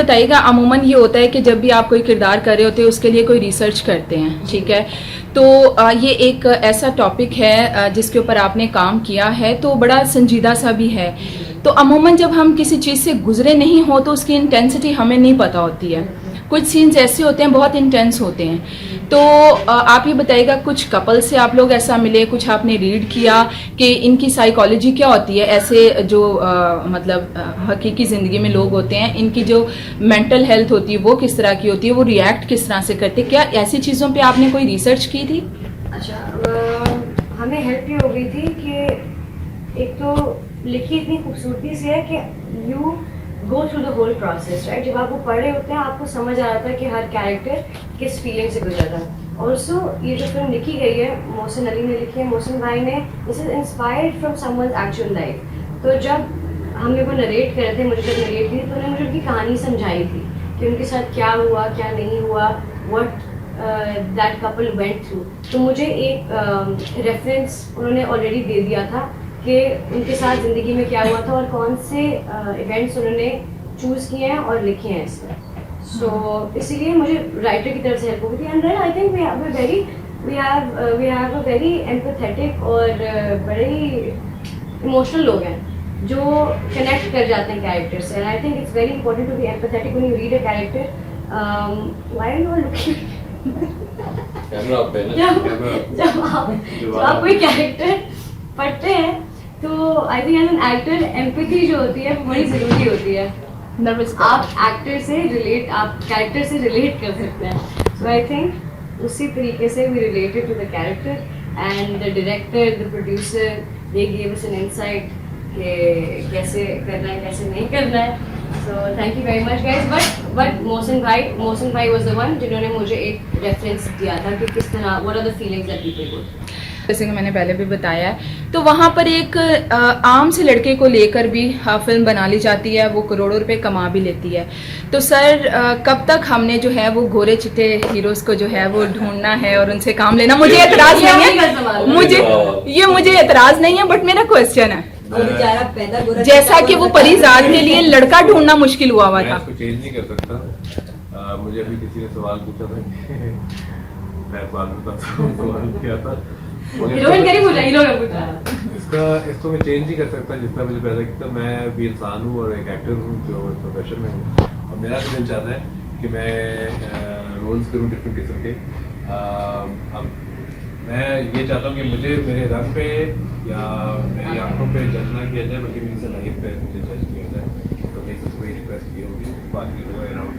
बताइएगा, अमूमन ये होता है कि जब भी आप कोई किरदार कर रहे होते हैं उसके लिए कोई रिसर्च करते हैं, ठीक है, तो ये एक ऐसा टॉपिक है जिसके ऊपर आपने काम किया है, तो बड़ा संजीदा सा भी है। तो अमूमन जब हम किसी चीज़ से गुजरे नहीं हो तो उसकी इंटेंसिटी हमें नहीं पता होती है। कुछ सीन्स ऐसे होते हैं बहुत इंटेंस होते हैं। तो आप ये बताइएगा, कुछ कपल से आप लोग ऐसा मिले, कुछ आपने रीड किया कि इनकी साइकोलॉजी क्या होती है, ऐसे जो मतलब हकीकी ज़िंदगी में लोग होते हैं, इनकी जो मेंटल हेल्थ होती है वो किस तरह की होती है, वो रिएक्ट किस तरह से करते, क्या ऐसी चीज़ों पे आपने कोई रिसर्च की थी? अच्छा, हमें हेल्प ये हो गई थी कि एक तो लिखी इतनी खूबसूरती से है कि you go through the whole process, right. जब आप वो पढ़ रहे होते हैं आपको समझ आ रहा था कि हर कैरेक्टर किस फीलिंग से गुजरा था। ऑल्सो ये जो फिल्म लिखी गई है, मोहसिन अली ने लिखी है, मोहसिन भाई ने, this is inspired from someone's actual life. तो जब हमें वो नरेट कर रहे थे, मुझे जब नरेट की तो उन्होंने मुझे उनकी कहानी समझाई थी कि उनके साथ क्या हुआ क्या नहीं हुआ, what that couple went through. तो मुझे एक रेफरेंस उन्होंने ऑलरेडी दे दिया था कि उनके साथ ज़िंदगी में क्या हुआ था और कौन से इवेंट्स उन्होंने चूज़ किए हैं और लिखे हैं इसमें। सो इसीलिए मुझे राइटर की तरफ से हेल्प हो गई थी। And then I think we have a very empathetic और बड़े इमोशनल लोग हैं जो कनेक्ट कर जाते हैं कैरेक्टर से। And I think it's very important to be empathetic when you read a character. Why are you looking जब आप कोई कैरेक्टर पढ़ते हैं तो I think as an actor empathy जो होती है वो बड़ी ज़रूरी होती है। नर्वस आप एक्टर से रिलेट, आप कैरेक्टर से रिलेट कर सकते हैं। सो आई थिंक उसी तरीके से we related to the character and the director, the producer, they give us an insight कि कैसे करना है कैसे नहीं करना है। So thank you very much guys. But Mohsin भाई वाज द वन जिन्होंने मुझे एक रेफरेंस दिया था कि किस तरह, what are the feelings that people go through. जैसे कि मैंने पहले भी बताया है, तो वहाँ पर एक आम से लड़के को लेकर भी फिल्म बना ली जाती है, वो करोड़ों रुपए कमा भी लेती है। तो सर कब तक हमने जो है वो गोरे चिट्टे हीरोज़ को जो है वो ढूंढना है और उनसे काम लेना? मुझे एतराज़ नहीं है, मुझे एतराज़ नहीं है, बट मेरा क्वेश्चन है, जैसा कि वो परिजात के लिए लड़का ढूंढना मुश्किल हुआ था। चेंज नहीं कर सकता। मुझे अभी किसी ने सवाल पूछा था मैं सवाल किया था इसको मैं चेंज नहीं कर सकता जितना मुझे पैदा किया। मैं भी इंसान हूँ और एक एक्टर हूँ जो प्रोफेशन में हूँ, और मेरा तो दिल चाहता है कि मैं रोल्स करूँ डिफरेंट किस्म के। अब मैं ये चाहता हूँ कि मुझे मेरे रंग पे या मेरी आंखों पे जज ना किया जाए, बल्कि मेरी सलाहियत पे मुझे जज किया जाए। तो मेरी सबको ये रिक्वेस्ट की होगी, बाकी लोग अराउंड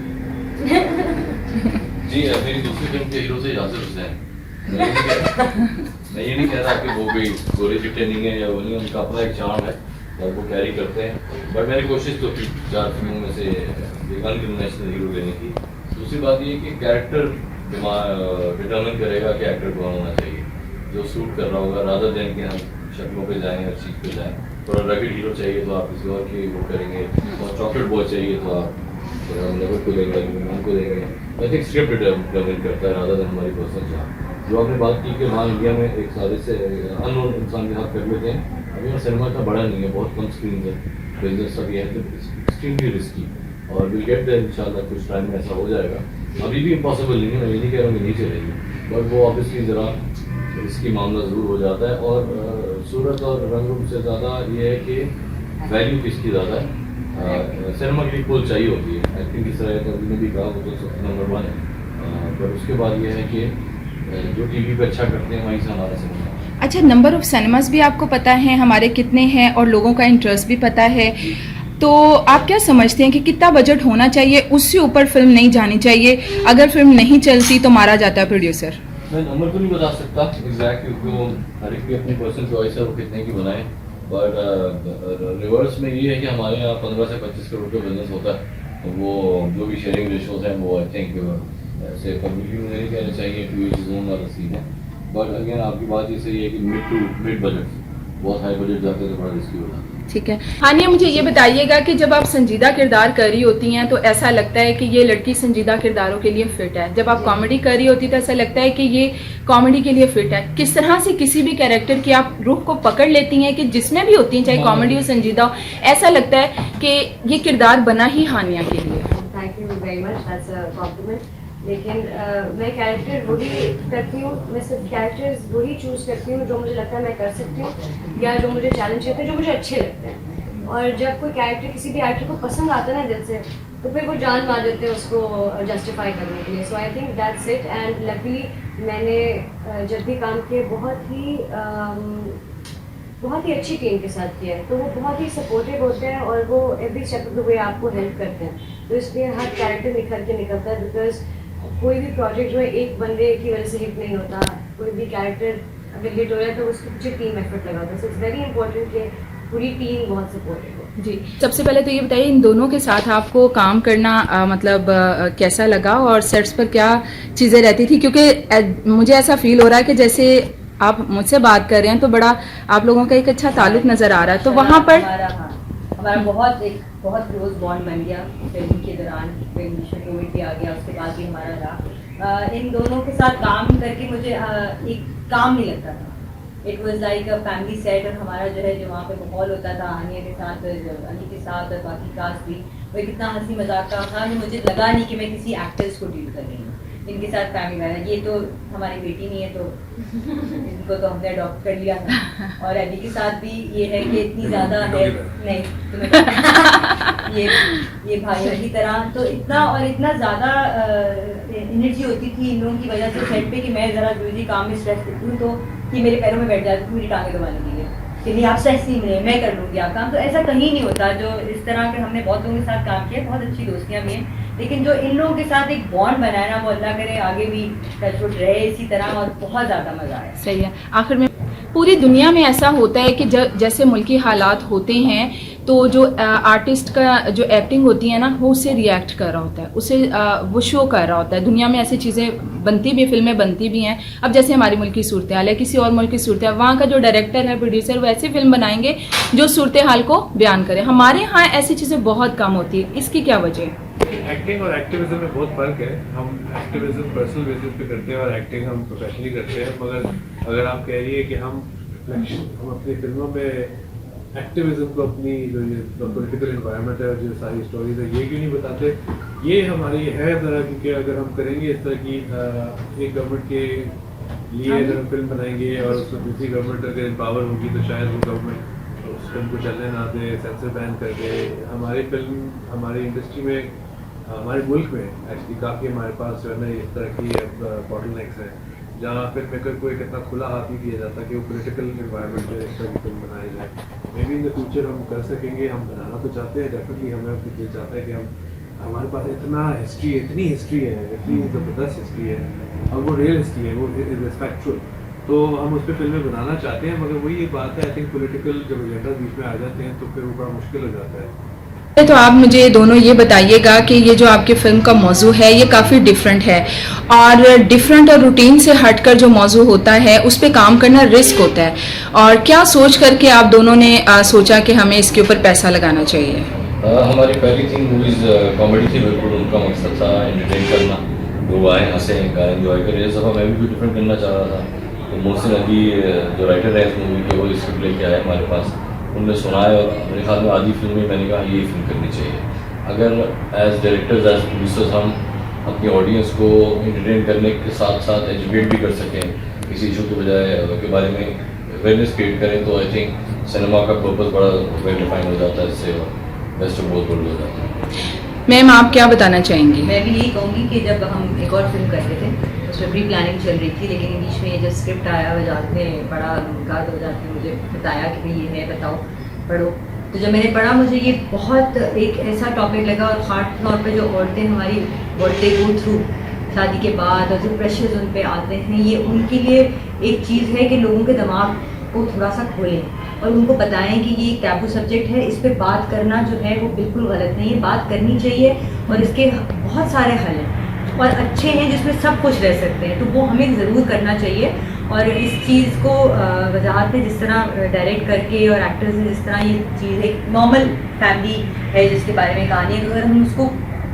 जी। मेरी दूसरी फिल्म के हीरो से यासिर हुसैन। मैं ये नहीं कह रहा कि वो भी गोरे चिट्टे नहीं है या वो नहीं, उनका अपना एक चार्म है और वो कैरी करते हैं। बट मेरी कोशिश तो थी 4 फिल्मों में से एक अनकन्वेंशनल हीरो लेने की। दूसरी बात ये कि कैरेक्टर डिटर्मिन करेगा कि एक्टर कौन होना चाहिए, जो सूट कर रहा होगा, रादर देन कि हम शक्लों पे जाएं, हर चीज़ पे जाएं। थोड़ा रगड़ हीरो चाहिए तो आप किसी और की वो करेंगे, और चॉकलेट बॉय चाहिए तो आप लेवल को देंगे, उनको देंगे। आई थिंक स्क्रिप्ट डिटर्मिन करता है रादर देन हमारी पर्सनल चाह। जो आपने बात की कि वहाँ इंडिया में एक साजिश से अननोन इंसान के हाथ कर लेते हैं। अभी और सिनेमा का बड़ा नहीं है, बहुत कम स्क्रीन है, बिजनेस अभी है, तो एक्सट्रीमली रिस्की, और विल गेट देयर इंशाल्लाह कुछ टाइम में ऐसा हो जाएगा। अभी भी इम्पॉसिबल नहीं है, मैं ये नहीं कह रहा हूँ कि नहीं चलेगी, बट वो ऑब्वियसली ज़रा रिस्की मामला ज़रूर हो जाता है। और सूरत और रंग रूप से ज़्यादा ये है कि वैल्यू किसकी ज़्यादा है। सिनेमा के लिए पुल चाहिए होती है, एक्टिंग किस तरह है, अभी ने भी कहा वो तो नंबर 1 है। पर उसके बाद ये है कि जो टीवी पे अच्छा करते हैं वहीं से हमारा सिनेमा। अच्छा, नंबर ऑफ सिनेमास भी आपको पता है हमारे कितने हैं और लोगों का इंटरेस्ट भी पता है, तो आप क्या समझते हैं कि कितना बजट होना चाहिए, उससे ऊपर फिल्म नहीं जानी चाहिए? अगर फिल्म नहीं चलती तो मारा जाता है प्रोड्यूसर। मैं नंबर तो नहीं बता सकता एग्जैक्ट, क्योंकि हर एक की अपनी पर्सनल चॉइस है वो कितने की बनाए। बट रिवर्स में ये है कि हमारे यहाँ 15 से 25 करोड़ का बिजनेस होता है। वो जो भी शेयरिंग रेशोज हैं वो आई थिंक ऐसे कम्युनिटी में नहीं कहना चाहिए, टू ईच जोन वाला सीन है। बट अगेन आपकी बात ये सही है कि मिड बजट, बहुत हाई बजट जाते हैं तो बड़ा रिस्की हो जाता है। ठीक है हानिया, मुझे ये बताइएगा कि जब आप संजीदा किरदार कर रही होती हैं तो ऐसा लगता है कि ये लड़की संजीदा किरदारों के लिए फिट है, जब आप कॉमेडी कर रही होती तो ऐसा लगता है कि ये कॉमेडी के लिए फिट है। किस तरह से किसी भी कैरेक्टर की आप रुख को पकड़ लेती हैं कि जिसमें भी होती हैं, चाहे कॉमेडी हो संजीदा हो, ऐसा लगता है कि ये किरदार बना ही हानिया के लिए? Thank you very much, that's a compliment. लेकिन मैं कैरेक्टर वही करती हूँ, मैं सिर्फ कैरेक्टर्स वही चूज़ करती हूँ जो मुझे लगता है मैं कर सकती हूँ, या जो मुझे चैलेंज करते हैं, जो मुझे अच्छे लगते हैं। और जब कोई कैरेक्टर किसी भी एक्टर को पसंद आता है ना दिल से, तो फिर वो जान मार देते हैं उसको जस्टिफाई करने के लिए। So I think that's it. And luckily मैंने जब भी काम किए बहुत ही अच्छी टीम के साथ किया है, तो वो बहुत ही सपोर्टिव होते हैं और वो every step of the way आपको हेल्प करते हैं। तो इसलिए हर कैरेक्टर निखर के निकलता है, बिकॉज कोई भी प्रोजेक्ट जो है एक बंदे की वजह से हिट नहीं होता। कोई भी कैरेक्टर अगर हिट हो रहा है तो उसके पीछे टीम एफर्ट लगा होता है। सो इट्स वेरी इंपॉर्टेंट कि पूरी टीम बहुत सपोर्टिव हो। जी, सबसे पहले तो ये बताइए इन दोनों के साथ आपको काम करना कैसा लगा और सेट्स पर क्या चीज़ें रहती थी, क्योंकि मुझे ऐसा फील हो रहा है कि जैसे आप मुझसे बात कर रहे हैं तो बड़ा आप लोगों का एक अच्छा ताल्लुक नज़र आ रहा है, तो वहाँ पर हमारा बहुत क्लोज बॉन्ड बन गया फिल्म के दौरान। फिल्म कोविड भी आ गया, उसके बाद भी हमारा रहा। इन दोनों के साथ काम करके मुझे एक काम नहीं लगता था। It was like a family set. और हमारा जो है जो वहाँ पे माहौल होता था आनिया के साथ, अली के साथ और बाकी कास्ट भी, वो कितना हंसी मजाक का था कि मुझे लगा नहीं कि मैं किसी एक्टर्स को डील कर रही हूँ। इनके साथ फैमिली वाला, ये तो हमारी बेटी नहीं है तो इनको तो हमने अडॉप्ट कर लिया था। और अली के साथ भी ये है कि इतनी ज़्यादा है नहीं तुम्हें ये भाइयों की तरह, तो इतना ज़्यादा एनर्जी होती थी इन लोगों की वजह से सेट पे कि मैं ज़रा जो भी काम में स्ट्रेस करती हूँ तो कि मेरे पैरों में बैठ जाती थी, मेरी टांगें दबाने के लिए कि नहीं आप स्ट्रेस नहीं मिले, मैं कर लूँगी आप काम। तो ऐसा कहीं नहीं होता। जो इस तरह के हमने बहुत लोगों के साथ काम किया, बहुत अच्छी दोस्तियाँ भी हैं, लेकिन जो इन लोगों के साथ एक बॉन्ड बनाया ना, वो अल्लाह करे आगे भी टचवुड रहे इसी तरह, और बहुत ज़्यादा मज़ा आया। सही है। आखिर में पूरी दुनिया में ऐसा होता है कि जैसे मुल्की हालात होते हैं तो जो आर्टिस्ट का जो एक्टिंग होती है ना, वो उससे रिएक्ट कर रहा होता है, उसे वो शो कर रहा होता है। दुनिया में ऐसी चीज़ें बनती भी, फिल्में बनती भी हैं। अब जैसे हमारी मुल्क की सूरत हाल है, किसी और मुल्क की सूरत हाल, वहाँ का जो डायरेक्टर है, प्रोड्यूसर, वो ऐसी फिल्म बनाएंगे जो सूरत हाल को बयान करे। हमारे यहाँ ऐसी चीज़ें बहुत कम होती है। इसकी क्या वजह है? एक्टिंग और एक्टिविज्म में बहुत फ़र्क है। हम एक्टिविज्म पर्सनल बेसिस पे करते हैं और एक्टिंग हम प्रोफेशनली करते हैं। मगर अगर आप कह रही है कि हम अपनी फिल्मों में एक्टिविज्म को, अपनी जो ये पॉलिटिकल इन्वायरमेंट है और जो सारी स्टोरीज है, ये क्यों नहीं बताते, ये हमारी है ज़रा। क्योंकि अगर हम करेंगे इस तरह की एक गवर्नमेंट के लिए अगर हम फिल्म बनाएंगे और उसमें दूसरी गवर्नमेंट अगर एम्पावर होगी तो शायद वो गवर्नमेंट उस फिल्म को चलने ना दे, सेंसर बैन कर दे। हमारी फिल्म, हमारी इंडस्ट्री में, हमारे मुल्क में एक्चुअली काफ़ी हमारे पास जो है ना इस तरह की बॉटलनेक्स हैं, जहाँ फिल्म मेकर को एक इतना खुला हाथ नहीं दिया जाता कि वो पॉलिटिकल इन्वायरमेंट में इस तरह की फिल्म बनाई जाए। May be in the future हम कर सकेंगे, हम बनाना तो चाहते हैं डेफिनेटली। हमें कुछ ये चाहता है कि हमारे पास इतना हिस्ट्री, इतनी हिस्ट्री है, इतनी ज़बरदस्त हिस्ट्री है, और वो रियल हिस्ट्री है, वो रिस्पेक्टफुल, तो हम उस पर फिल्में बनाना चाहते हैं। मगर वही बात है, आई थिंक पॉलिटिकल जब एजेंडा बीच में आ जाते हैं तो फिर वो बड़ा मुश्किल हो जाता है। तो आप मुझे दोनों ये बताइएगा कि ये जो आपकी फिल्म का मौजू है ये काफ़ी डिफरेंट है, और डिफरेंट और रूटीन से हटकर जो मौजू होता है उस पर काम करना रिस्क होता है, और क्या सोच करके आप दोनों ने सोचा कि हमें इसके ऊपर पैसा लगाना चाहिए? हमारी पहली 3 मूवीज़ कॉमेडी थी, बिल्कुल उनका मकसद था एंटरटेन करना, लोग आए हंसे गाएं एंजॉय करें। इस दफ़ा मैं भी डिफरेंट करना चाह रहा था, तो मोहसिन अली जो राइटर है इस मूवी के, वो स्क्रिप्ट लेके आए हमारे पास, उनने सुनाया और मेरे ख्याल में आधी फिल्म में मैंने कहा ये फिल्म करनी चाहिए। अगर एज डायरेक्टर्स, एज प्रोड्यूसर्स हम अपनी ऑडियंस को एंटरटेन करने के साथ साथ एजुकेट भी कर सकें किसी इशू के बजाय के बारे में अवेयरनेस क्रिएट करें, तो आई थिंक सिनेमा का पर्पस बड़ा वेल डिफाइन हो जाता है, इससे बेस्ट ऑफ बोथ वर्ल्ड हो जाता है। मैम आप क्या बताना चाहेंगी? मैं भी यही कहूँगी कि जब हम एक और फिल्म करते थे उसमें प्री प्लानिंग चल रही थी, लेकिन बीच में जब स्क्रिप्ट आया वजात ने बड़ा गाद वजात ने मुझे बताया कि भाई ये है, बताओ पढ़ो। तो जब मैंने पढ़ा मुझे ये बहुत एक ऐसा टॉपिक लगा, और ख़ास तौर पे जो औरतें हमारी बढ़ते गो थ्रू शादी के बाद और जो प्रेशर्स उन पे आते हैं, ये उनके लिए एक चीज़ है कि लोगों के दिमाग को थोड़ा सा खोलें और उनको बताएं कि ये एक टैबू सब्जेक्ट है, इस पे बात करना जो है वो बिल्कुल गलत नहीं है, बात करनी चाहिए, और इसके बहुत सारे हल हैं और अच्छे हैं जिसमें सब कुछ रह सकते हैं, तो वो हमें ज़रूर करना चाहिए। और इस चीज़ को वजाहत ने जिस तरह डायरेक्ट करके और एक्टर्स ने जिस तरह ये चीज़ एक नॉर्मल फैमिली है जिसके बारे में कहानी है, तो अगर हम उसको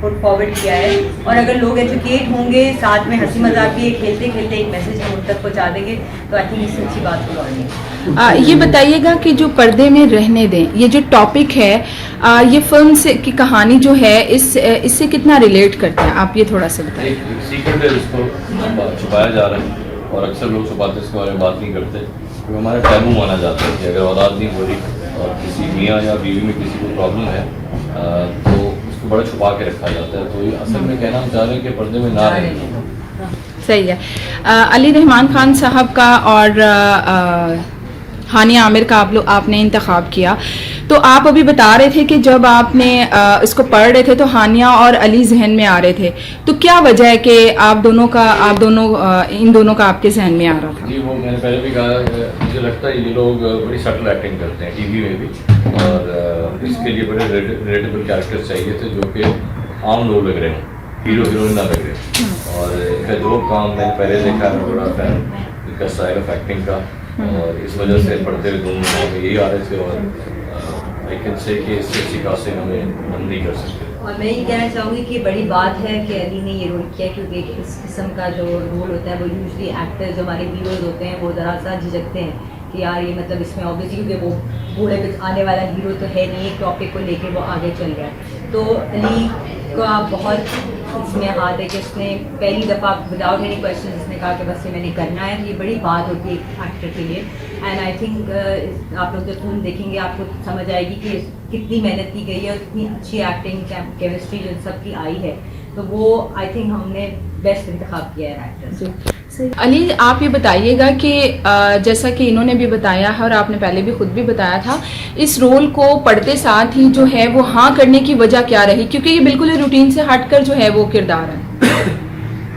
पुट फॉरवर्ड किया है, और अगर लोग एजुकेट होंगे, साथ में हंसी मजाक भी खेलते खेलते एक मैसेज हम उन तक पहुँचा देंगे, तो आई थिंक इससे अच्छी बात कोई और नहीं। ये बताइएगा कि जो पर्दे में रहने दें, ये जो टॉपिक है, ये फिल्म से की कहानी जो है इससे कितना रिलेट करते हैं आप, ये थोड़ा सा बताइए। एक सीक्रेट है जिसको छुपाया जा रहा है, और अक्सर लोग छुपाते इसके बारे में बात नहीं करते, क्योंकि हमारा टैबू माना जाता है कि अगर औलाद नहीं हो रही और किसी मियाँ या बीवी में किसी को प्रॉब्लम है तो उसको बड़ा छुपा के रखा जाता है। तो ये असल में कहना हम चाह रहे हैं कि पर्दे में ना रहें। सही है। अली रहमान खान साहब का और हानिया आमिर का आपने इंतखाब किया, तो आप अभी बता रहे थे कि जब आपने इसको पढ़ रहे थे तो हानिया और अली जहन में आ रहे थे, तो क्या वजह है कि इन दोनों का आपके जहन में आ रहा था? जी, वो मैंने पहले भी कहा, मुझे लगता है ये लोग बड़ी सटल एक्टिंग करते हैं टीवी में भी, और इसके लिए बड़े रिलेटेबल कैरेक्टर्स चाहिए थे जो कि आम लोग लग रहे हों, हीरो हीरोइन ना लग रहे। और इनका जो काम मैंने पहले देखा है, बड़ा फैन इनका स्टाइल ऑफ एक्टिंग का, और इस वजह से पढ़ते हुए दोनों में यही आ रहे थे, और आई कैन से कि इससे अच्छी कास्टिंग हमें हम नहीं कर सकते। और मैं ये कहना चाहूँगी कि बड़ी बात है कि अली ने ये रोल किया, क्योंकि इस किस्म का जो रोल होता है वो यूजली एक्टर जो हमारे हीरोज होते हैं वो ज़रा सा झिझकते हैं कि यार ये मतलब इसमें ऑब्वियसली, क्योंकि वो बूढ़े पे आने वाला हीरो तो है नहीं, एक टॉपिक को लेके वो आगे चल गया। तो अली का बहुत इसमें हाथ है कि उसने पहली दफ़ा विदाउट एनी क्वेश्चन उसने कहा कि बस ये मैंने करना है, तो ये बड़ी बात होती है एक एक्टर के लिए। एंड आई थिंक आप लोग जब फिल्म देखेंगे आपको समझ आएगी कि कितनी मेहनत की गई है और कितनी अच्छी एक्टिंग केमिस्ट्री जो सबकी आई है, तो वो आई थिंक हमने बेस्ट इंतखाब किया है एक्टर। अली, आप ये बताइएगा कि जैसा कि इन्होंने भी बताया है और आपने पहले भी खुद भी बताया था, इस रोल को पढ़ते साथ ही जो है वो हाँ करने की वजह क्या रही, क्योंकि ये बिल्कुल रूटीन से हटकर जो है वो किरदार है।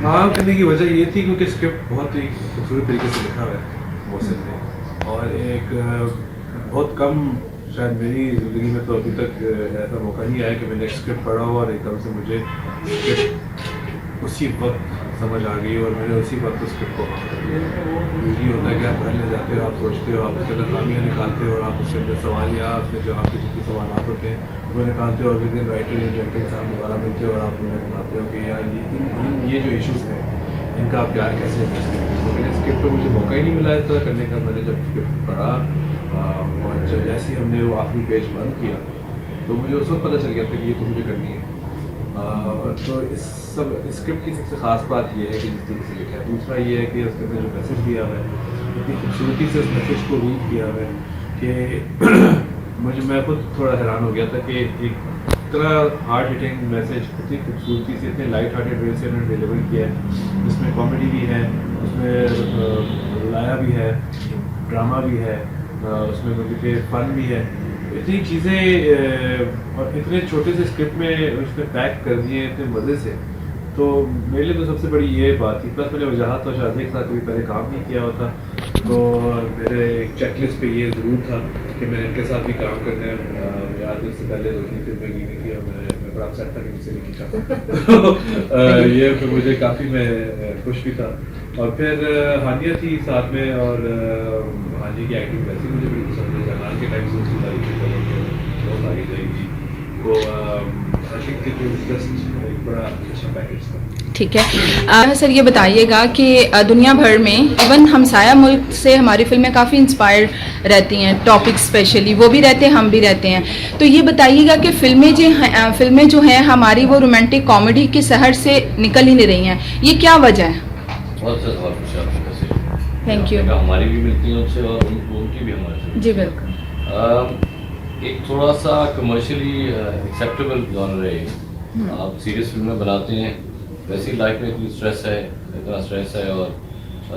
हाँ करने की वजह ये थी क्योंकि स्क्रिप्ट बहुत ही खूबसूरत तरीके से लिखा हुआ है मोहसिन ने, और एक बहुत कम, शायद मेरी ज़िंदगी में तो अभी तक ऐसा मौका नहीं आया कि मैंने एक स्क्रिप्ट पढ़ा हो और एकदम से मुझे स्क्रिप्ट उसी वक्त समझ आ गई और मैंने उसी वक्त उस स्क्रिप्ट को यूजली होता है कि आप पढ़ने जाते हो, आप सोचते हो, आप उसके अंदर खामियाँ निकालते हो और आप उसके अंदर सवाल या आपके जो आपके जितने सवाल होते हैं वो निकालते हो, और विद इन राइटर या डायरेक्टर के साथ दोबारा मिलते हो और आप उन्हें बताते हो कि यार ये जो इशूज़ हैं इनका आप प्यार कैसे कर सकते हो। तो मैंने स्क्रिप्ट पर मुझे मौका ही नहीं मिला इस तरह करने का। मैंने जब स्क्रिप्ट पढ़ा और जब जैसे ही हमने वो आखिरी पेज बंद किया तो मुझे उस वक्त पता चल गया था कि ये तो मुझे करनी है। तो इस सब स्क्रिप्ट की सबसे ख़ास बात ये है कि जिस तरीके से लिखा है। दूसरा ये है कि उसके अंदर जो मैसेज दिया हुआ है इतनी खूबसूरती से उस मैसेज को रीड किया हुआ है कि मैं खुद थोड़ा हैरान हो गया था कि एक इतना हार्ड हिटिंग मैसेज इतनी खूबसूरती से, इतने लाइट हार्टेड वे से उन्होंने डिलीवर किया है, जिसमें कॉमेडी भी है, उसमें रुलाया भी है, ड्रामा भी है, उसमें मुझे फन भी है, इतनी चीज़ें और इतने छोटे से स्क्रिप्ट में उसने पैक कर दिए इतने मज़े से। तो मेरे लिए तो सबसे बड़ी ये बात थी। प्लस मैंने वजाहत और शादी के साथ कभी पहले काम नहीं किया होता, तो मेरे एक चेकलिस्ट पे ये ज़रूर था कि मैंने इनके साथ भी काम करना है। याद इससे पहले 2-3 फिल्में की नहीं थी और मैं बड़ा अपसेट था कि मुझसे नहीं था। ये फिर मुझे काफ़ी मैं खुश भी था। और फिर हानिया थी साथ में, और हानिया की एक्टिंग वैसे मुझे बड़ी पसंद है। जलाल के टाइम से उसकी तारीफ बहुत आगे जाएगी, तो I think it was just एक बड़ा अच्छा पैकेज था। ठीक है सर, ये बताइएगा कि दुनिया भर में इवन हमसाया मुल्क से हमारी फिल्में काफ़ी इंस्पायर रहती हैं, टॉपिक स्पेशली वो भी रहते हैं, हम भी रहते हैं। तो ये बताइएगा कि फिल्में जो हैं हमारी वो रोमांटिक कॉमेडी की शहर से निकल ही नहीं रही हैं, ये क्या वजह है? बहुत अच्छा सवाल पूछा आपने वैसे। Thank you. हमारी भी मिलती है उनसे और उनकी भी हमारे से। जी बिल्कुल। एक थोड़ा सा कमर्शियली एक्सेप्टेबल जॉनर है ये। आप सीरियस फिल्में बनाते हैं, वैसी लाइफ में इतनी स्ट्रेस है, इतना स्ट्रेस है, और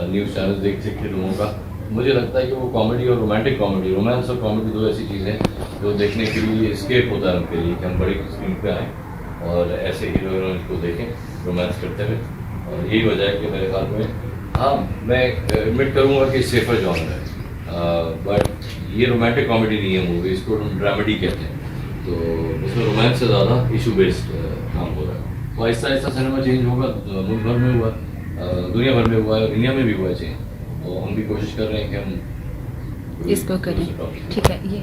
न्यूज़ चैनल देख के लोगों का, मुझे लगता है कि वो कॉमेडी और रोमांटिक कॉमेडी, रोमांस और कॉमेडी दो ऐसी चीज़ें जो देखने के लिए एस्केप होता है उनके लिए कि हम बड़ी स्क्रीन पे आएँ और ऐसे हीरो हीरोइन को देखें रोमांस करते हुए। और यही वजह है कि मेरे ख्याल में, हाँ मैं एडमिट करूँगा कि सेफर जॉनर है, बट ये रोमांटिक कॉमेडी नहीं है मूवी, इसको हम ड्रामेडी कहते हैं। तो इसमें रोमांस से ज़्यादा इशू बेस्ड काम हो रहा है। तो आहिस्ता आहिस्ता सिनेमा चेंज होगा, मुल्क भर में हुआ, दुनिया भर में हुआ है, इंडिया में भी हुआ है चेंज। तो हम भी कोशिश कर रहे हैं कि हम इसको करें। ठीक है, ये